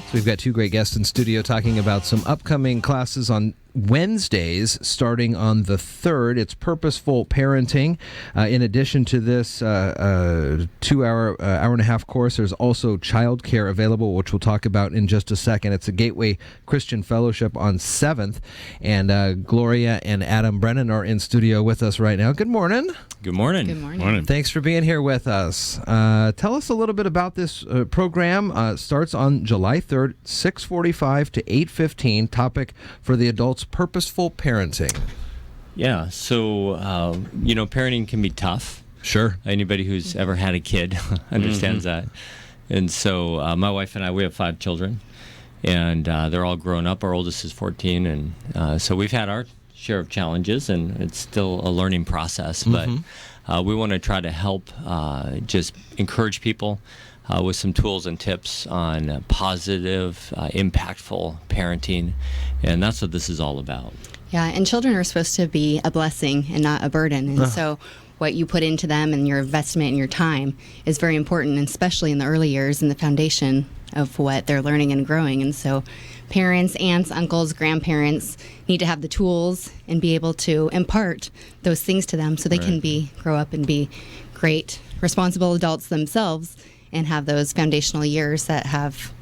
So we've got two great guests in studio talking about some upcoming classes on Wednesdays starting on the 3rd. It's Purposeful Parenting. In addition to this 2-hour, hour and a half course, there's also childcare available, which we'll talk about in just a second. It's a Gateway Christian Fellowship on 7th. And Gloria and Adam Brennan are in studio with us right now. Good morning. Good morning. Good morning. Thanks for being here with us. Tell us a little bit about this program. Starts on July 3rd, 6:45 to 8:15. Topic for the adults, Purposeful Parenting. Yeah, so, parenting can be tough. Sure. Anybody who's ever had a kid understands that. And so my wife and I, we have 5 children, and they're all grown up. Our oldest is 14, and so we've had our share of challenges, and it's still a learning process. But we want to try to help just encourage people with some tools and tips on positive, impactful parenting, and that's what this is all about. Yeah, and children are supposed to be a blessing and not a burden, and so what you put into them and your investment and your time is very important, and especially in the early years and the foundation of what they're learning and growing. And so parents, aunts, uncles, grandparents need to have the tools and be able to impart those things to them so they can grow up and be great, responsible adults themselves and have those foundational years that have,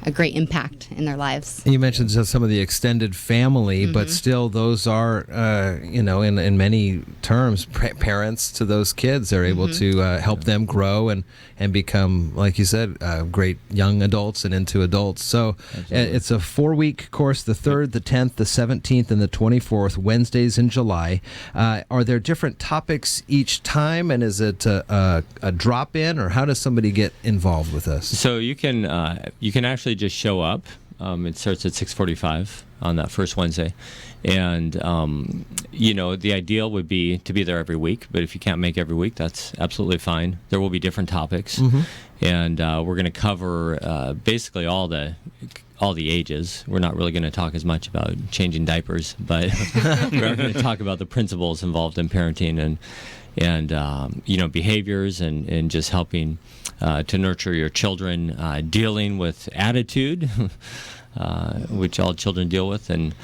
a great impact in their lives. You mentioned some of the extended family, but still those are, in many terms, parents to those kids. They're able to help them grow and become, like you said, great young adults and into adults. So it's a 4-week course, the 3rd, the 10th, the 17th, and the 24th, Wednesdays in July. Are there different topics each time, and is it a drop-in, or how does somebody get involved with this? So you can actually just show up. It starts at 6:45 on that first Wednesday, and the ideal would be to be there every week. But if you can't make every week, that's absolutely fine. There will be different topics, and we're going to cover basically all the ages. We're not really going to talk as much about changing diapers, but we're going to talk about the principles involved in parenting and behaviors and just helping to nurture your children, dealing with attitude, which all children deal with, and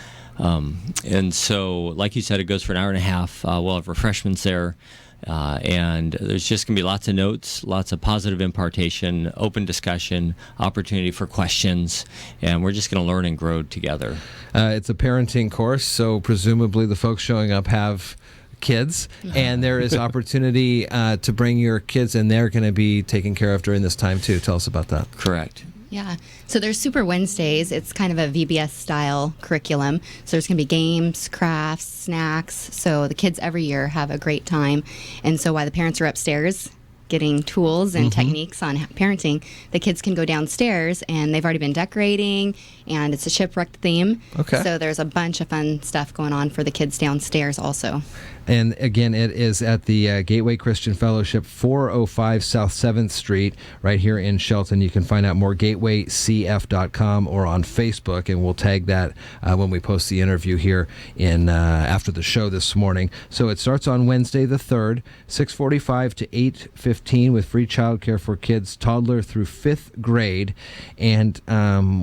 so, like you said, it goes for an hour and a half. We'll have refreshments there, and there's just going to be lots of notes, lots of positive impartation, open discussion, opportunity for questions, and we're just going to learn and grow together. It's a parenting course, so presumably the folks showing up have kids, and there is opportunity to bring your kids, and they're going to be taken care of during this time too. Tell us about that. Correct. Yeah. So there's Super Wednesdays. It's kind of a VBS style curriculum. So there's going to be games, crafts, snacks. So the kids every year have a great time. And so while the parents are upstairs getting tools and techniques on parenting, the kids can go downstairs, and they've already been decorating, and it's a shipwreck theme. Okay. So there's a bunch of fun stuff going on for the kids downstairs also. And again, it is at the Gateway Christian Fellowship, 405 South 7th Street, right here in Shelton. You can find out more, gatewaycf.com, or on Facebook, and we'll tag that when we post the interview here in after the show this morning. So it starts on Wednesday the 3rd, 6:45 to 8:15, with free childcare for kids toddler through 5th grade. And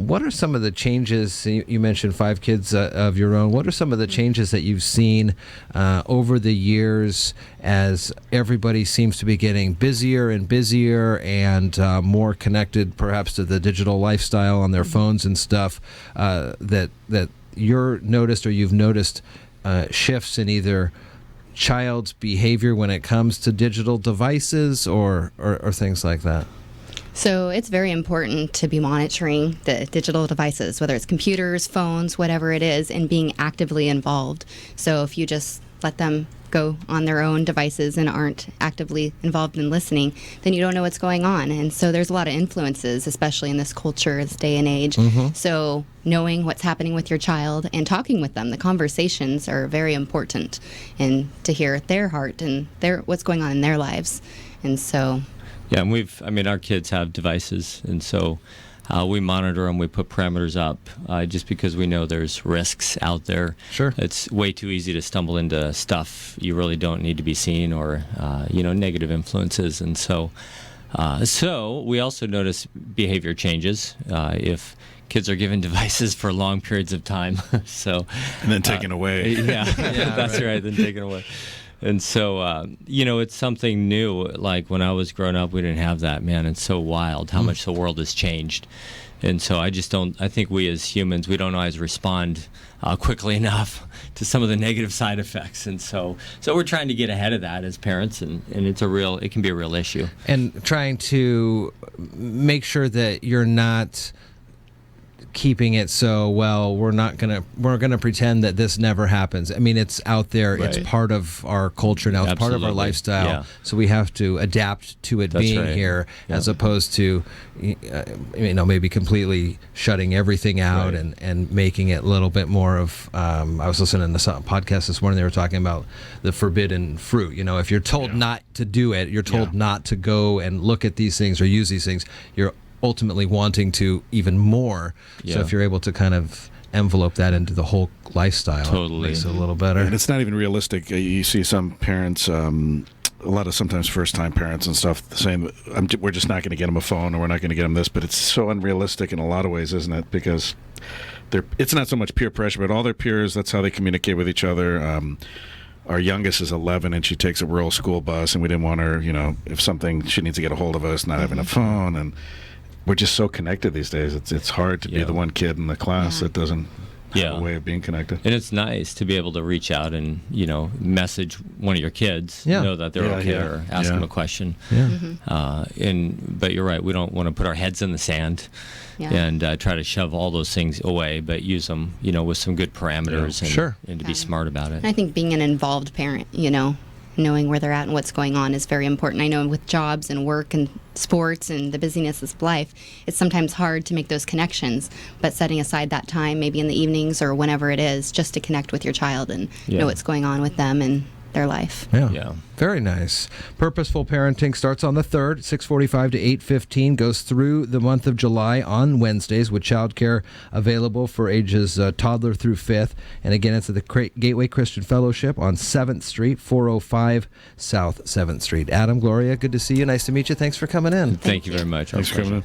what are some of the changes? You mentioned 5 kids of your own. What are some of the changes that you've seen over the years as everybody seems to be getting busier and busier and more connected perhaps to the digital lifestyle on their phones and stuff, that you've noticed shifts in either child's behavior when it comes to digital devices or things like that? So it's very important to be monitoring the digital devices, whether it's computers, phones, whatever it is, and being actively involved. So if you just let them go on their own devices and aren't actively involved in listening, then you don't know what's going on. And so there's a lot of influences, especially in this culture, this day and age. So knowing what's happening with your child and talking with them, the conversations are very important, and to hear their heart and what's going on in their lives. And so... Yeah, and our kids have devices, and so we monitor them. We put parameters up just because we know there's risks out there. Sure. It's way too easy to stumble into stuff you really don't need to be seeing, or negative influences. And so So we also notice behavior changes if kids are given devices for long periods of time. So and then taken away. Yeah, that's right. Then taken away. And so, it's something new. Like when I was growing up, we didn't have that. Man, it's so wild how much the world has changed. And so I think we as humans, we don't always respond quickly enough to some of the negative side effects. And so we're trying to get ahead of that as parents, and it can be a real issue. And trying to make sure that you're not keeping it so, well, we're gonna pretend that this never happens. I mean, it's out there. Right. It's part of our culture now. It's Absolutely. Part of our lifestyle. Yeah. So we have to adapt to it being right. here, as opposed to, maybe completely shutting everything out Right. and making it a little bit more of. I was listening to some podcast this morning. They were talking about the forbidden fruit. If you're told not to do it, you're told not to go and look at these things or use these things. You're ultimately wanting to even more. So if you're able to kind of envelope that into the whole lifestyle, totally, it makes it a little better. And it's not even realistic. You see some parents, a lot of sometimes first-time parents and stuff saying, we're just not going to get them a phone, or we're not going to get them this, but it's so unrealistic in a lot of ways, isn't it? Because it's not so much peer pressure, but all their peers, that's how they communicate with each other. Our youngest is 11, and she takes a rural school bus, and we didn't want her, if something, she needs to get a hold of us, not having a phone, and we're just so connected these days. It's hard to be the one kid in the class that doesn't have a way of being connected. And it's nice to be able to reach out and, message one of your kids, know that they're okay, or ask them a question. Yeah. Mm-hmm. But you're right, we don't want to put our heads in the sand and try to shove all those things away, but use them, with some good parameters and to be smart about it. And I think being an involved parent, knowing where they're at and what's going on is very important. I know with jobs and work and sports and the busyness of life, it's sometimes hard to make those connections, but setting aside that time, maybe in the evenings or whenever it is, just to connect with your child and know what's going on with them and their life. Yeah. Very nice. Purposeful Parenting starts on the 3rd, 6:45 to 8:15, goes through the month of July on Wednesdays with childcare available for ages toddler through 5th. And again, it's at the Gateway Christian Fellowship on 7th Street, 405 South 7th Street. Adam, Gloria, good to see you. Nice to meet you. Thanks for coming in. Thank you very much. Thanks for coming in.